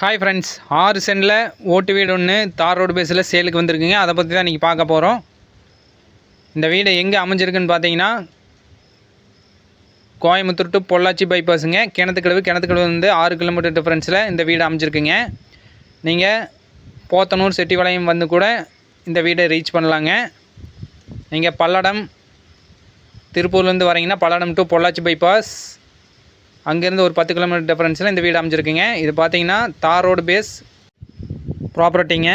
Hi friends, 6 சென்டில் ஓட்டு வீடு ஒன்று தார் ரோடு பேஸில் சேலுக்கு வந்திருக்குங்க. அதை பற்றி தான் இன்றைக்கி பார்க்க போகிறோம். இந்த வீடு எங்கே அமைஞ்சிருக்குன்னு பார்த்தீங்கன்னா, கோயம்புத்தூர் டு பொள்ளாச்சி பைபாஸுங்க. கிணத்துக்கடவு வந்து 6 கிலோமீட்டர் டிஃப்ரென்ஸில் இந்த வீடு அமைஞ்சிருக்குங்க. நீங்கள் போத்தனூர் செட்டிபாளையம் வந்து கூட இந்த வீடை ரீச் பண்ணலாங்க. நீங்கள் பல்லடம் திருப்பூர்லேருந்து வரீங்கன்னா பல்லடம் டு பொள்ளாச்சி பைபாஸ், அங்கேருந்து ஒரு 10 கிலோமீட்டர் டிஃப்ரென்ஸில் இந்த வீடு அமைஞ்சிருக்குங்க. இது பார்த்தீங்கன்னா தார் ரோடு பேஸ் ப்ராப்பர்ட்டிங்க.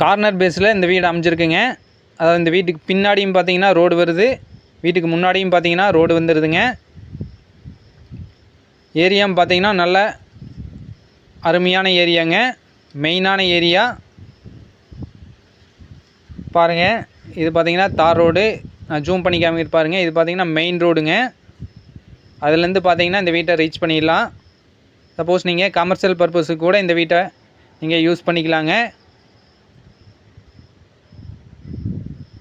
கார்னர் பேஸில் இந்த வீடு அமைஞ்சிருக்குங்க. அதாவது இந்த வீட்டுக்கு பின்னாடியும் பார்த்தீங்கன்னா ரோடு வருது, வீட்டுக்கு முன்னாடியும் பார்த்தீங்கன்னா ரோடு வந்துடுதுங்க. ஏரியாவும் பார்த்தீங்கன்னா நல்ல அருமையான ஏரியாங்க, மெயினான ஏரியா பாருங்கள். இது பார்த்தீங்கன்னா தார் ரோடு, நான் ஜூம் பண்ணி காமிக்கிட்டு பாருங்கள். இது பார்த்தீங்கன்னா மெயின் ரோடுங்க. அதுலேருந்து பார்த்தீங்கன்னா இந்த வீட்டை ரீச் பண்ணிடலாம். சப்போஸ் நீங்கள் கமர்ஷியல் பர்பஸுக்கு கூட இந்த வீட்டை நீங்கள் யூஸ் பண்ணிக்கலாங்க.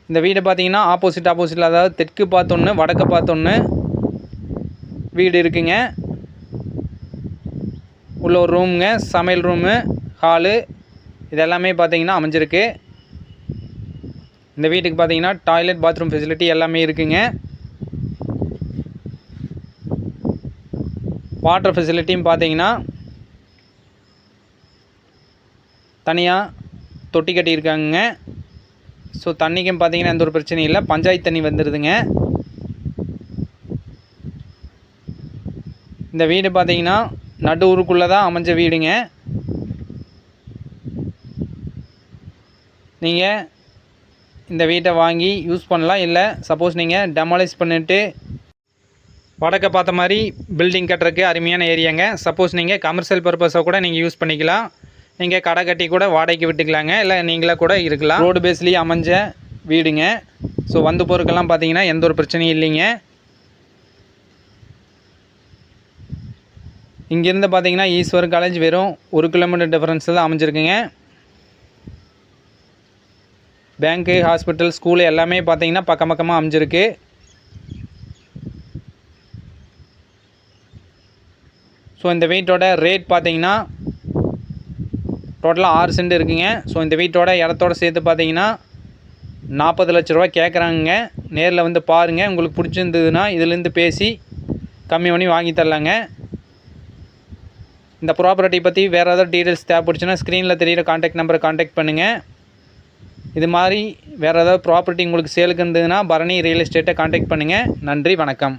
இந்த வீடு பார்த்தீங்கன்னா ஆப்போசிட்டில், அதாவது தெற்கு பார்த்தொன்று வடக்கு பார்த்தொன்று வீடு இருக்குங்க. உள்ள ஒரு ரூமுங்க, சமையல் ரூமு, ஹாலு இதெல்லாமே பார்த்தீங்கன்னா அமைஞ்சிருக்கு. இந்த வீட்டுக்கு பார்த்தீங்கன்னா டாய்லெட், பாத்ரூம் ஃபெசிலிட்டி எல்லாமே இருக்குங்க. வாட்டர் ஃபெசிலிட்டியும் பார்த்தீங்கன்னா தனியாக தொட்டி கட்டியிருக்காங்க. ஸோ தண்ணிக்கும் பார்த்தீங்கன்னா எந்த ஒரு பிரச்சனையும் இல்லை, பஞ்சாயத்து தண்ணி வந்துடுதுங்க. இந்த வீடு பார்த்தீங்கன்னா நடு ஊருக்குள்ளே தான் அமைஞ்ச வீடுங்க. நீங்கள் இந்த வீட்டை வாங்கி யூஸ் பண்ணலாம். இல்லை சப்போஸ் நீங்கள் டெமாலிஷ் பண்ணிவிட்டு வடக்க பார்த்த மாதிரி பில்டிங் கட்டுறதுக்கு அருமையான ஏரியாங்க. சப்போஸ் நீங்கள் கமர்ஷியல் பர்பஸை கூட நீங்கள் யூஸ் பண்ணிக்கலாம். நீங்கள் கடை கட்டி கூட வாடகைக்கு விட்டுக்கலாங்க, இல்லை நீங்களே கூட இருக்கலாம். ரோடு பேஸ்லேயே அமைஞ்ச வீடுங்க. ஸோ வந்து போகிறதுக்கெல்லாம் பார்த்தீங்கன்னா எந்த ஒரு பிரச்சனையும் இல்லைங்க. இங்கேருந்து பார்த்தீங்கன்னா ஈஸ்வர் காலேஜ் வெறும் 1 கிலோமீட்டர் டிஃப்ரென்ஸில் தான் அமைஞ்சிருக்குங்க. பேங்க்கு, ஹாஸ்பிட்டல், ஸ்கூலு எல்லாமே பார்த்தீங்கன்னா பக்கமாக அமைஞ்சிருக்கு. ஸோ இந்த வீட்டோட ரேட் பார்த்தீங்கன்னா டோட்டலாக 6 சென்ட் இருக்குங்க. ஸோ இந்த வீட்டோட இடத்தோட சேர்த்து பார்த்தீங்கன்னா 40 லட்ச ரூபா கேட்குறாங்க. நேரில் வந்து பாருங்கள், உங்களுக்கு பிடிச்சிருந்ததுன்னா இதிலேருந்து பேசி கம்மி பண்ணி வாங்கி தரலாங்க. இந்த ப்ராப்பர்ட்டி பற்றி வேறு ஏதாவது டீட்டெயில்ஸ் தேவைப்படுச்சுன்னா ஸ்க்ரீனில் தெரிகிற கான்டாக்ட் நம்பரை கான்டாக்ட் பண்ணுங்கள். இது மாதிரி வேறு ஏதாவது ப்ராப்பர்ட்டி உங்களுக்கு சேலுக்கு இருந்ததுன்னா பரணி ரியல் எஸ்டேட்டை கான்டாக்ட் பண்ணுங்கள். நன்றி, வணக்கம்.